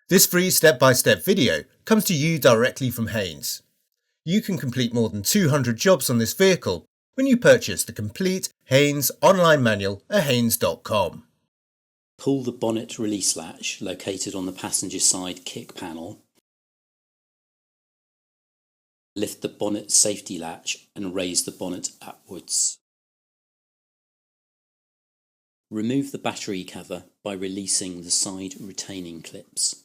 This free step-by-step video comes to you directly from Haynes. You can complete more than 200 jobs on this vehicle when you purchase the complete Haynes online manual at haynes.com. Pull the bonnet release latch located on the passenger side kick panel. Lift the bonnet safety latch and raise the bonnet upwards. Remove the battery cover by releasing the side retaining clips.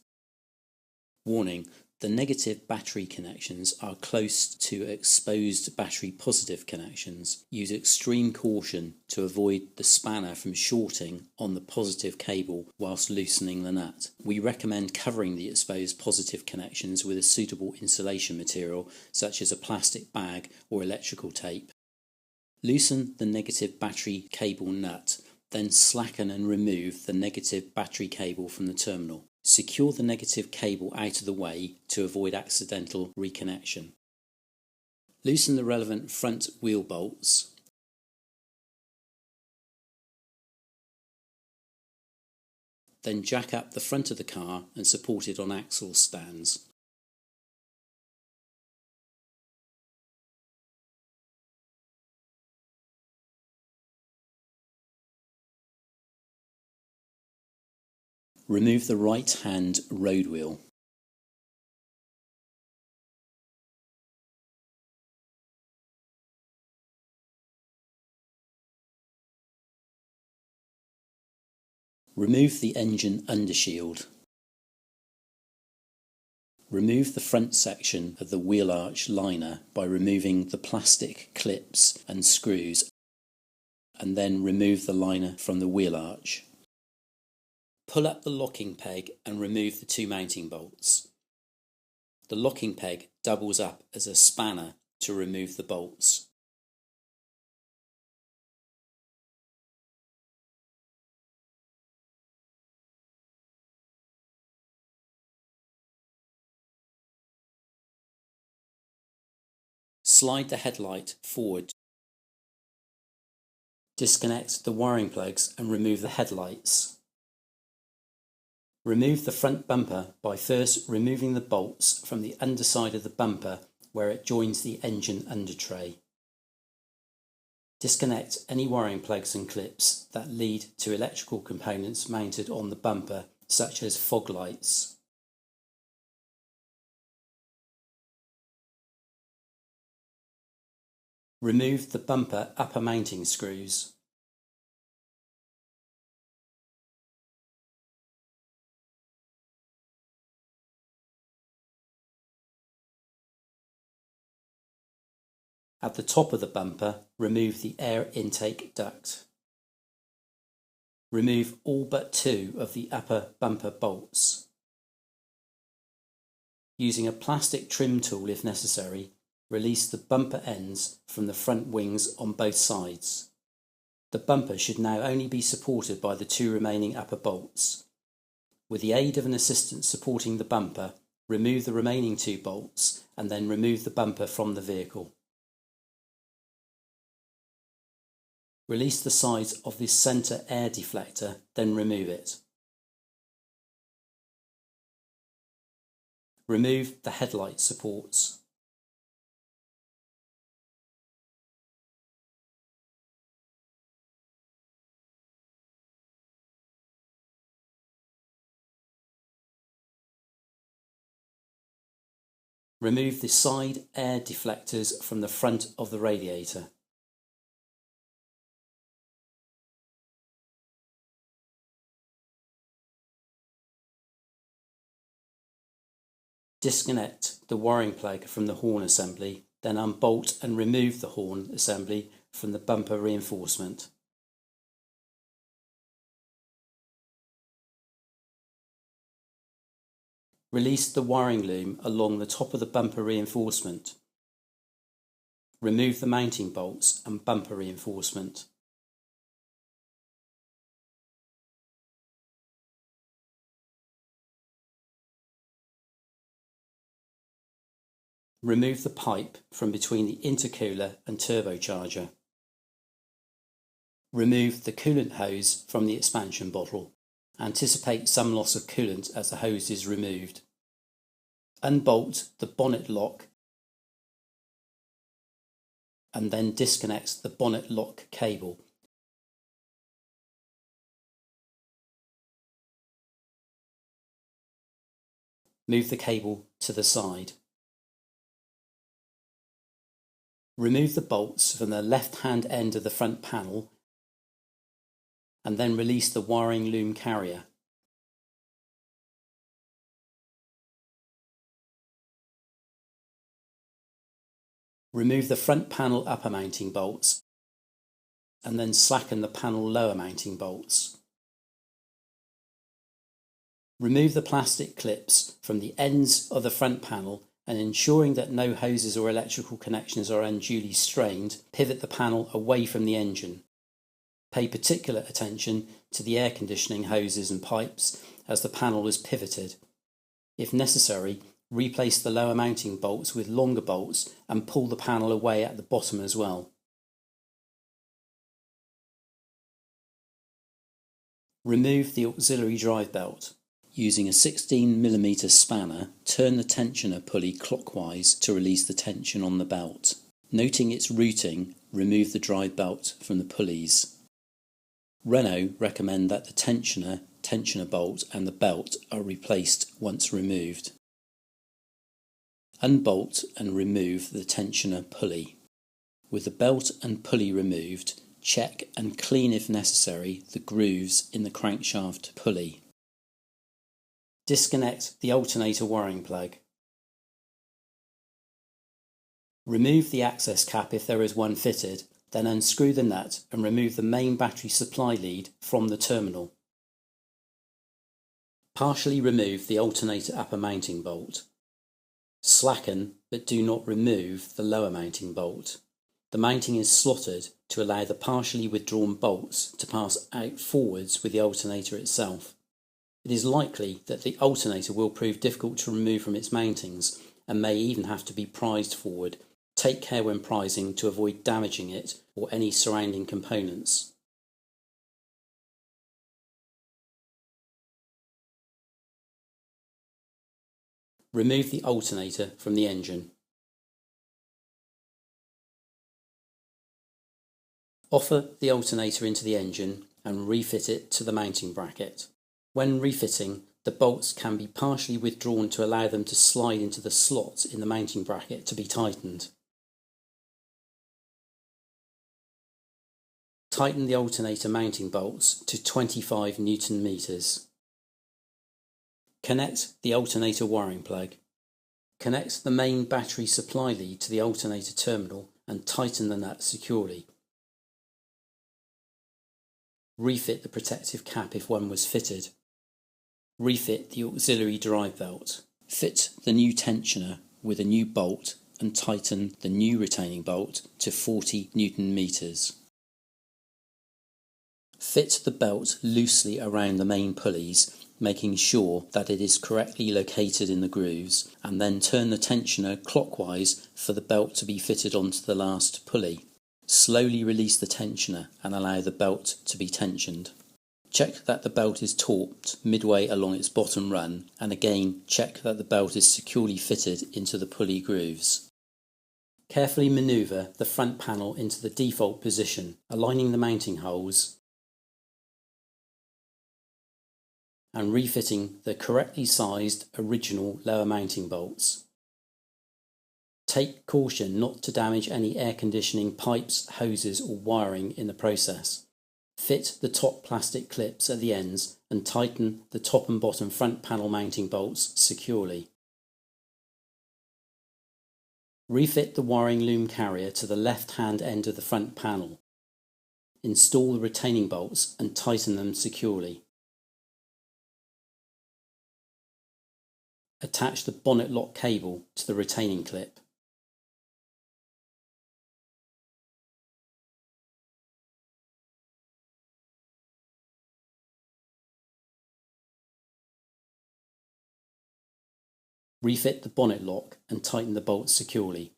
Warning: the negative battery connections are close to exposed battery positive connections. Use extreme caution to avoid the spanner from shorting on the positive cable whilst loosening the nut. We recommend covering the exposed positive connections with a suitable insulation material such as a plastic bag or electrical tape. Loosen the negative battery cable nut, then slacken and remove the negative battery cable from the terminal. Secure the negative cable out of the way to avoid accidental reconnection. Loosen the relevant front wheel bolts. Then jack up the front of the car and support it on axle stands. Remove the right-hand road wheel. Remove the engine undershield. Remove the front section of the wheel arch liner by removing the plastic clips and screws, and then remove the liner from the wheel arch. Pull up the locking peg and remove the two mounting bolts. The locking peg doubles up as a spanner to remove the bolts. Slide the headlight forward. Disconnect the wiring plugs and remove the headlights. Remove the front bumper by first removing the bolts from the underside of the bumper where it joins the engine under tray. Disconnect any wiring plugs and clips that lead to electrical components mounted on the bumper, such as fog lights. Remove the bumper upper mounting screws. At the top of the bumper, remove the air intake duct. Remove all but two of the upper bumper bolts. Using a plastic trim tool if necessary, release the bumper ends from the front wings on both sides. The bumper should now only be supported by the two remaining upper bolts. With the aid of an assistant supporting the bumper, remove the remaining two bolts and then remove the bumper from the vehicle. Release the sides of the centre air deflector, then remove it. Remove the headlight supports. Remove the side air deflectors from the front of the radiator. Disconnect the wiring plug from the horn assembly, then unbolt and remove the horn assembly from the bumper reinforcement. Release the wiring loom along the top of the bumper reinforcement. Remove the mounting bolts and bumper reinforcement. Remove the pipe from between the intercooler and turbocharger. Remove the coolant hose from the expansion bottle. Anticipate some loss of coolant as the hose is removed. Unbolt the bonnet lock and then disconnect the bonnet lock cable. Move the cable to the side. Remove the bolts from the left-hand end of the front panel and then release the wiring loom carrier. Remove the front panel upper mounting bolts and then slacken the panel lower mounting bolts. Remove the plastic clips from the ends of the front panel and, ensuring that no hoses or electrical connections are unduly strained, pivot the panel away from the engine. Pay particular attention to the air conditioning hoses and pipes as the panel is pivoted. If necessary, replace the lower mounting bolts with longer bolts and pull the panel away at the bottom as well. Remove the auxiliary drive belt. Using a 16mm spanner, turn the tensioner pulley clockwise to release the tension on the belt. Noting its routing, remove the drive belt from the pulleys. Renault recommend that the tensioner bolt and the belt are replaced once removed. Unbolt and remove the tensioner pulley. With the belt and pulley removed, check and clean if necessary the grooves in the crankshaft pulley. Disconnect the alternator wiring plug. Remove the access cap if there is one fitted, then unscrew the nut and remove the main battery supply lead from the terminal. Partially remove the alternator upper mounting bolt. Slacken but do not remove the lower mounting bolt. The mounting is slotted to allow the partially withdrawn bolts to pass out forwards with the alternator itself. It is likely that the alternator will prove difficult to remove from its mountings and may even have to be prized forward. Take care when prizing to avoid damaging it or any surrounding components. Remove the alternator from the engine. Offer the alternator into the engine and refit it to the mounting bracket. When refitting, the bolts can be partially withdrawn to allow them to slide into the slots in the mounting bracket to be tightened. Tighten the alternator mounting bolts to 25 Newton meters. Connect the alternator wiring plug. Connect the main battery supply lead to the alternator terminal and tighten the nut securely. Refit the protective cap if one was fitted. Refit the auxiliary drive belt. Fit the new tensioner with a new bolt and tighten the new retaining bolt to 40 Newton meters. Fit the belt loosely around the main pulleys, making sure that it is correctly located in the grooves, and then turn the tensioner clockwise for the belt to be fitted onto the last pulley. Slowly release the tensioner and allow the belt to be tensioned. Check that the belt is taut midway along its bottom run, and again check that the belt is securely fitted into the pulley grooves. Carefully manoeuvre the front panel into the default position, aligning the mounting holes and refitting the correctly sized original lower mounting bolts. Take caution not to damage any air conditioning pipes, hoses or wiring in the process. Fit the top plastic clips at the ends and tighten the top and bottom front panel mounting bolts securely. Refit the wiring loom carrier to the left-hand end of the front panel. Install the retaining bolts and tighten them securely. Attach the bonnet lock cable to the retaining clip. Refit the bonnet lock and tighten the bolts securely.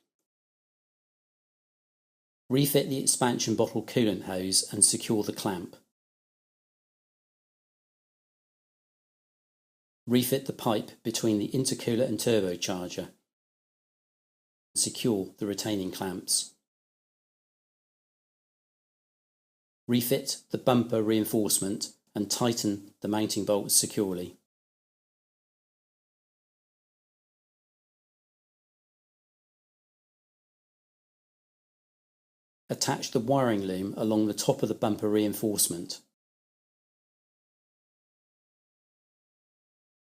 Refit the expansion bottle coolant hose and secure the clamp. Refit the pipe between the intercooler and turbocharger. Secure the retaining clamps. Refit the bumper reinforcement and tighten the mounting bolts securely. Attach the wiring loom along the top of the bumper reinforcement.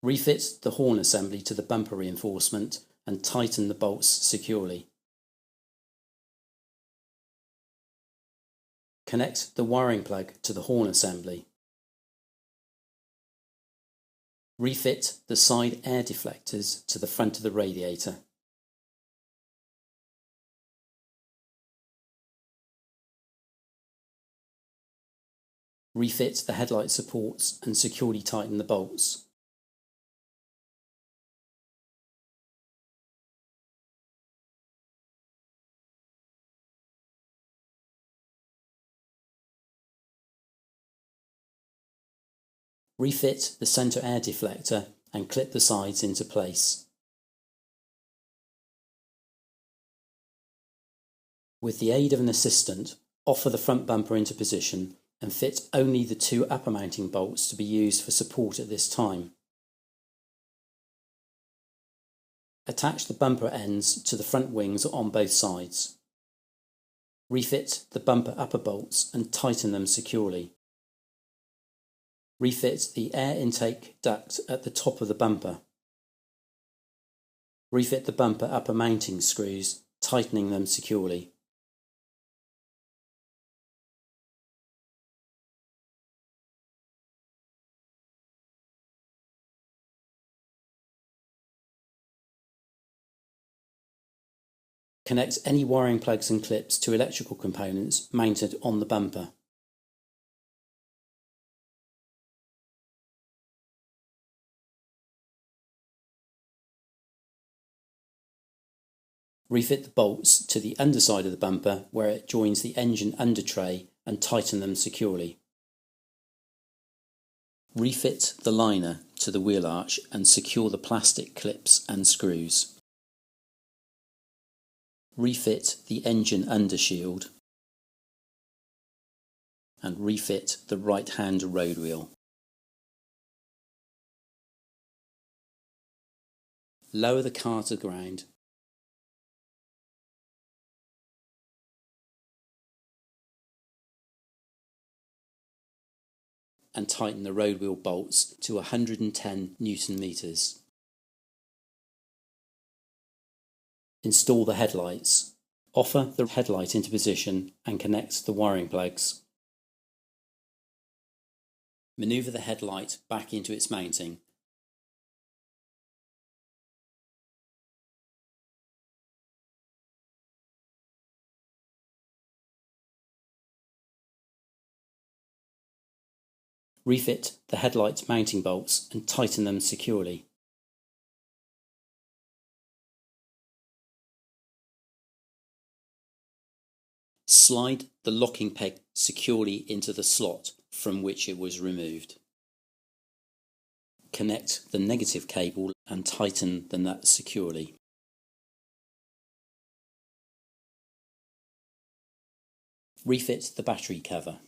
Refit the horn assembly to the bumper reinforcement and tighten the bolts securely. Connect the wiring plug to the horn assembly. Refit the side air deflectors to the front of the radiator. Refit the headlight supports and securely tighten the bolts. Refit the centre air deflector and clip the sides into place. With the aid of an assistant, offer the front bumper into position and fit only the two upper mounting bolts to be used for support at this time. Attach the bumper ends to the front wings on both sides. Refit the bumper upper bolts and tighten them securely. Refit the air intake duct at the top of the bumper. Refit the bumper upper mounting screws, tightening them securely. Connect any wiring plugs and clips to electrical components mounted on the bumper. Refit the bolts to the underside of the bumper where it joins the engine under tray and tighten them securely. Refit the liner to the wheel arch and secure the plastic clips and screws. Refit the engine undershield and refit the right-hand road wheel. Lower the car to the ground. And tighten the road wheel bolts to 110 Newton meters. Install the headlights. Offer the headlight into position and connect the wiring plugs. Maneuver the headlight back into its mounting. Refit the headlight mounting bolts and tighten them securely. Slide the locking peg securely into the slot from which it was removed. Connect the negative cable and tighten the nut securely. Refit the battery cover.